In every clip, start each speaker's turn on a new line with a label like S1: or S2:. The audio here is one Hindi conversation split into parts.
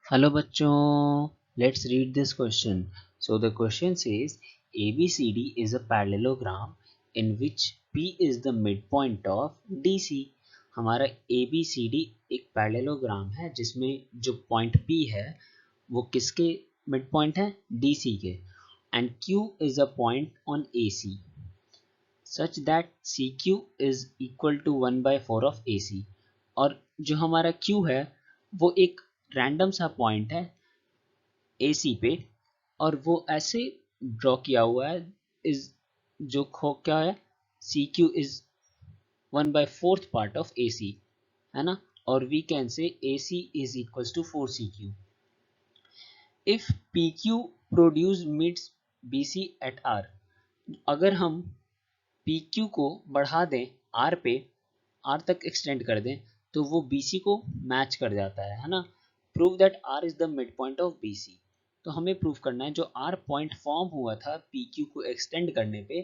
S1: Hello bachchon, let's read this question. So the question says ABCD is a parallelogram in which P is the midpoint of DC. हमारा ABCD एक पैरेललोग्राम है जिसमें जो पॉइंट P है वो किसके मिडपॉइंट है DC के and Q is a point on AC such that CQ is equal to 1/4 of AC और जो हमारा Q है वो एक रैंडम सा पॉइंट है AC पे और वो ऐसे ड्रॉ किया हुआ है इज जो खो क्या है CQ is 1/4 part of AC है ना और we can say AC is equals to 4CQ if PQ produce meets BC at R। अगर हम PQ को बढ़ा दें R पे R तक एक्सटेंड कर दें तो वो BC को मैच कर जाता है ना। Prove that R is the mid point of BC। तो हमें प्रूव करना है जो R पॉइंट फॉर्म हुआ था PQ को एक्सटेंड करने पे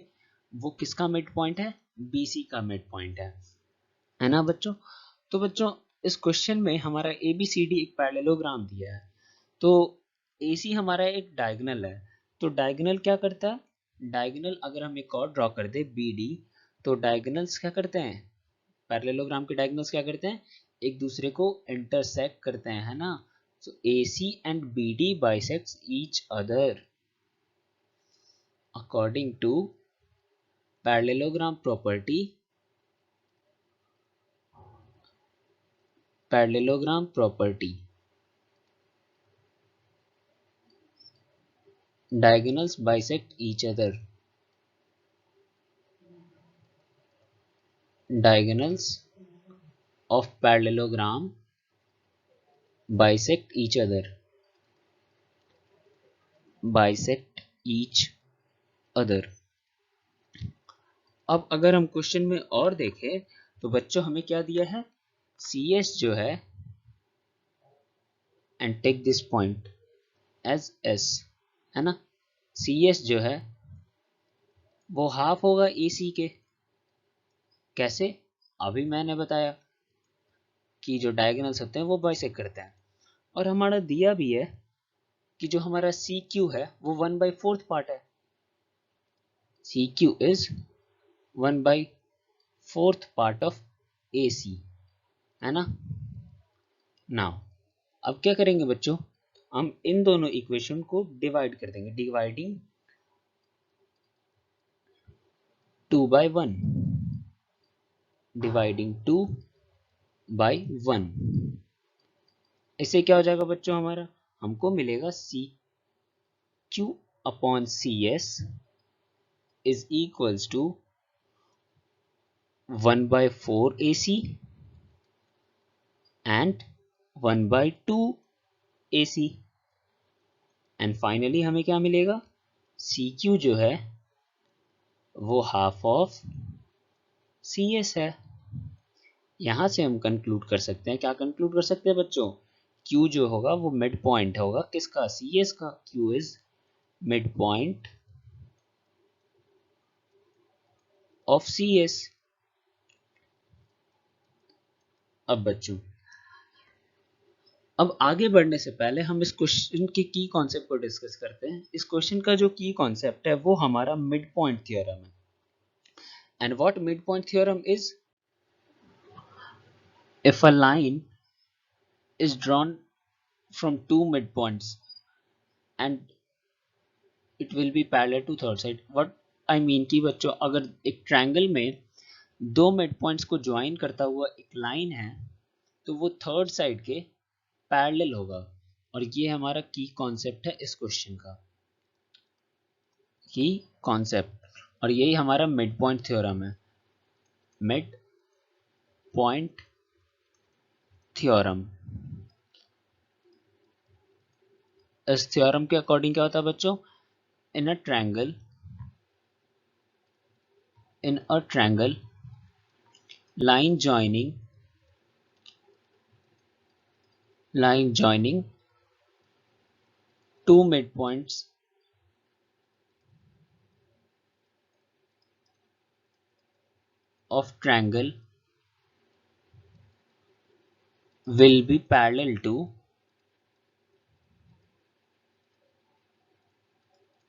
S1: वो किसका मिड पॉइंट है BC का मिड पॉइंट है ना बच्चों। तो बच्चों इस क्वेश्चन में हमारा ABCD एक पैरेललोग्राम दिया है तो AC हमारा एक डायगोनल है तो डायगोनल क्या करता है डायगोनल अगर हम एक और ड्रॉ कर दे BD तो डायगोनल्स क्या करते हैं पैरेललोग्राम के डायगोनल्स क्या करते हैं एक दूसरे को इंटरसेक्ट करते हैं है ना। सो AC and BD bisects each other according to parallelogram property parallelogram property diagonals bisect each other diagonals of parallelogram bisect each other bisect each other। अब अगर हम क्वेश्चन में और देखें तो बच्चों हमें क्या दिया है CS जो है and take this point as S है ना। CS जो है वो हाफ होगा AC के कैसे अभी मैंने बताया कि जो डायगोनल्स होते हैं वो बाइसेक्ट करते हैं और हमारा दिया भी है कि जो हमारा CQ है वो 1/4 पार्ट है CQ is 1/4 part of AC है ना। नाउ अब क्या करेंगे बच्चों हम इन दोनों इक्वेशन को डिवाइड कर देंगे डिवाइडिंग 2/1 डिवाइडिंग 2/1 इससे क्या हो जाएगा बच्चों हमारा हमको मिलेगा CQ upon CS is equals to 1/4 AC and 1/2 AC and finally हमें क्या मिलेगा CQ जो है वो हाफ ऑफ CS है। यहां से हम कंक्लूड कर सकते हैं क्या कंक्लूड कर सकते हैं बच्चों Q जो होगा वो मिड पॉइंट होगा किसका CS का Q is mid point of CS। अब बच्चों अब आगे बढ़ने से पहले हम इस क्वेश्चन के की कॉन्सेप्ट को डिस्कस करते हैं। इस क्वेश्चन का जो की कॉन्सेप्ट है वो हमारा मिड पॉइंट थ्योरम है and what mid point theorem is if a line is drawn from two midpoints and it will be parallel to third side what I mean कि बच्चों अगर एक ट्रायंगल में दो मिड पॉइंट्स को ज्वाइन करता हुआ एक लाइन है तो वो थर्ड साइड के पैरेलल होगा और ये हमारा की कॉन्सेप्ट है इस क्वेश्चन का की कॉन्सेप्ट और यही हमारा मिड पॉइंट थ्योरम है मिड पॉइंट थ्योरम। इस थ्योरम के अकॉर्डिंग क्या होता है बच्चों in a triangle line joining two midpoints of triangle will be parallel to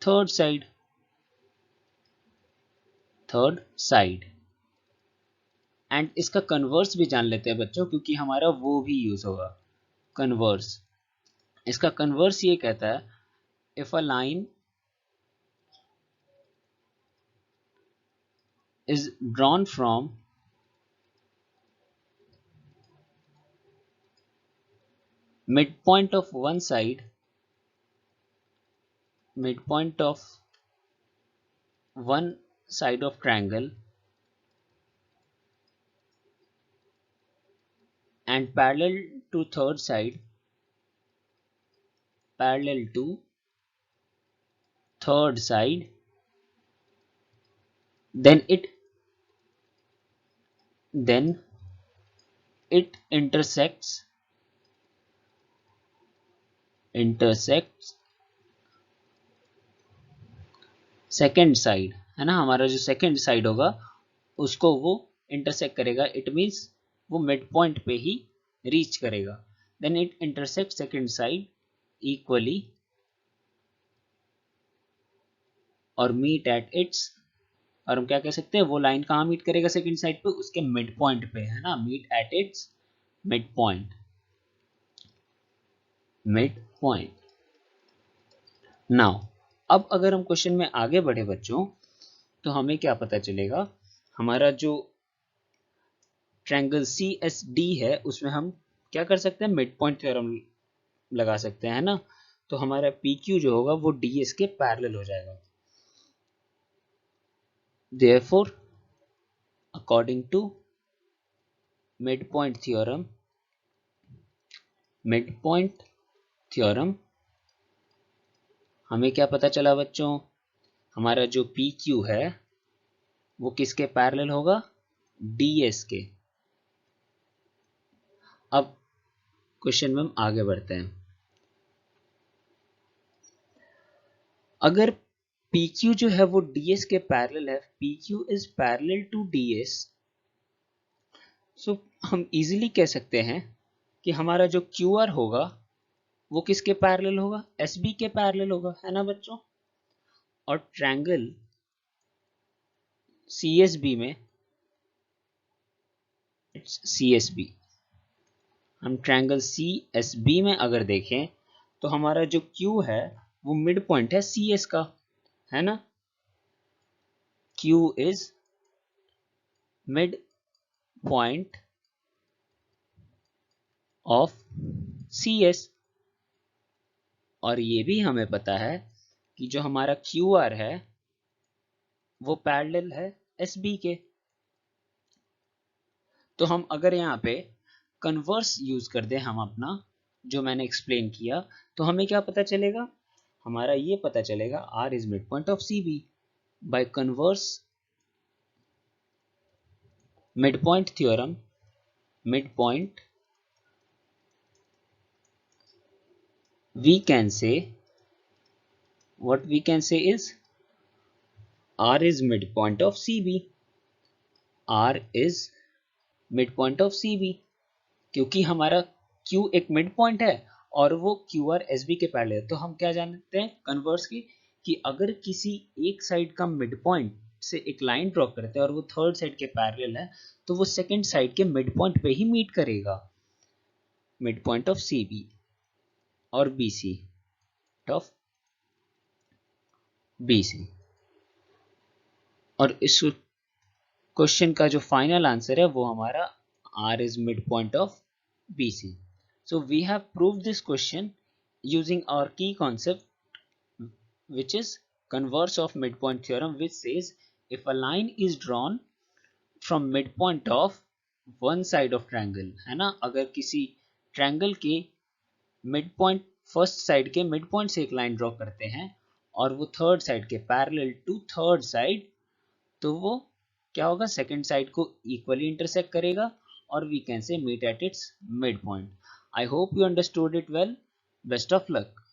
S1: third side, third side. And इसका कन्वर्स भी जान लेते हैं बच्चों, क्योंकि हमारा वो भी यूज होगा, कन्वर्स। इसका कन्वर्स ये कहता है, if a line is drawn from midpoint of one side, midpoint of one side of triangle and parallel to third side, parallel to third side, then then it intersects second side, है ना। हमारा जो सेकेंड साइड होगा उसको वो इंटरसेक्ट करेगा, इट मीन्स वो मिड पॉइंट पे ही रीच करेगा। Then it intersect second side equally और मीट एट इट्स, और हम क्या कह सकते हैं, वो लाइन कहाँ मीट करेगा सेकेंड साइड पे, उसके मिड पॉइंट पे, है ना। Meet at its mid point, mid point. Now अब अगर हम क्वेश्चन में आगे बढ़े बच्चों, तो हमें क्या पता चलेगा, हमारा जो ट्रायंगल सी एस डी है उसमें हम क्या कर सकते हैं, मिड पॉइंट थ्योरम लगा सकते हैं, है ना। तो हमारा पी क्यू जो होगा वो डी एस के पैरेलल हो जाएगा। Therefore, according to midpoint theorem, midpoint theorem, हमें क्या पता चला बच्चों, हमारा जो पी क्यू है वो किसके पैरेलल होगा, डी एस के। अब क्वेश्चन में हम आगे बढ़ते हैं। अगर पी क्यू जो है वो डी एस के पैरेलल है, P Q is parallel to D S, so हम इजीली कह सकते हैं कि हमारा जो क्यू आर होगा वो किसके पैरेलल होगा, एस बी के पैरेलल होगा, है ना बच्चों। और ट्रायंगल सी एस बी में, सी एस बी, हम ट्रायंगल सी एस बी में अगर देखें तो हमारा जो क्यू है वो मिड पॉइंट है सी एस का, है ना। Q is mid point of C S. और ये भी हमें पता है कि जो हमारा क्यू आर है वो पैरेलल है एस बी के। तो हम अगर यहाँ पे कन्वर्स यूज कर दें, हम अपना जो मैंने एक्सप्लेन किया, तो हमें क्या पता चलेगा, हमारा ये पता चलेगा R is mid point of C B by converse midpoint theorem, midpoint, we can say, what we can say is R is midpoint of CB, R is midpoint of CB, क्योंकि हमारा Q एक मिड पॉइंट है और वो QR SB के पैरेलल है। तो हम क्या जानते हैं कन्वर्स की, कि अगर किसी एक साइड का मिड पॉइंट से एक लाइन ड्रॉ करते हैं और वो थर्ड साइड के पैरेलल है, तो वो सेकंड साइड के मिड पॉइंट पे ही मीट करेगा, मिड पॉइंट ऑफ CB और BC ऑफ BC। और इस क्वेश्चन का जो फाइनल आंसर है वो हमारा R is midpoint of BC. So we have proved this question using our key concept, which is converse of midpoint theorem, which says if a line is drawn from midpoint of one side of triangle, है ना। अगर किसी ट्रायंगल के मिड पॉइंट, फर्स्ट साइड के मिड पॉइंट से एक लाइन ड्रॉ करते हैं और वो थर्ड साइड के पैरेलल टू थर्ड साइड, तो वो क्या होगा, सेकंड साइड को इक्वली इंटरसेक्ट करेगा और we can say meet at its mid point. I hope you understood it well. Best of luck.